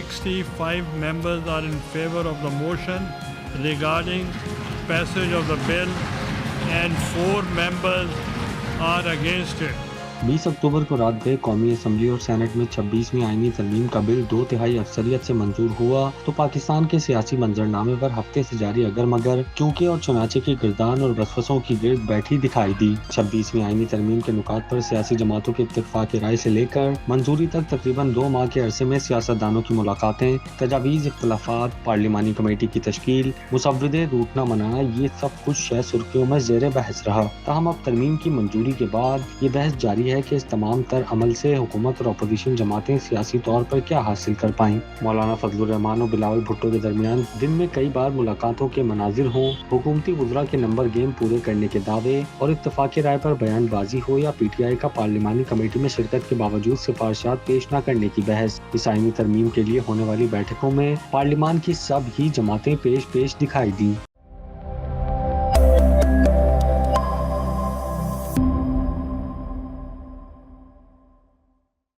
65 members are in favor of the motion regarding passage of the bill and 4 members are against it. 20 अक्टूबर को रात गए कौमी assembly और senate में 26वीं आईनी तरमीम का बिल 2/3 अक्सरियत से मंजूर हुआ तो पाकिस्तान के सियासी मंजरनामे पर हफ्ते से जारी अगर मगर चूंकि और चुनाचे की गिरदान और वसवसों की गिरद बैठी दिखाई दी। 26वीं आईनी तरमीम के नुकात पर सियासी जमातों के इत्तेफाक राय से लेकर मंजूरी तक तकरीबन 2 माह के अरसे में सियासतदानों की मुलाकातें, तजावीज़, इख्तलाफात, पार्लिमानी कमेटी की तश्कील, मुसव्वदे रूट न मनाना, ये सब कुछ शह सुर्खियों में ज़ेर बहस रहा। ताहम अब तरमीम की मंजूरी के बाद ये बहस जारी है कि इस तमाम तर अमल से हुकूमत और अपोजिशन जमातें सियासी तौर पर क्या हासिल कर पाएं। मौलाना फजलुर रहमान और बिलावल भुट्टो के दरमियान दिन में कई बार मुलाकातों के मनाजिर हों, हुकूमती वज़रा के नंबर गेम पूरे करने के दावे और इत्तफाक़ी राय पर बयानबाजी हो या PTI का पार्लिमानी कमेटी में शिरकत के बावजूद सिफारिशात पेश न करने की बहस, इस आईनी तरमीम के लिए होने वाली बैठकों में पार्लिमान की सब ही जमातें पेश दिखाई दी।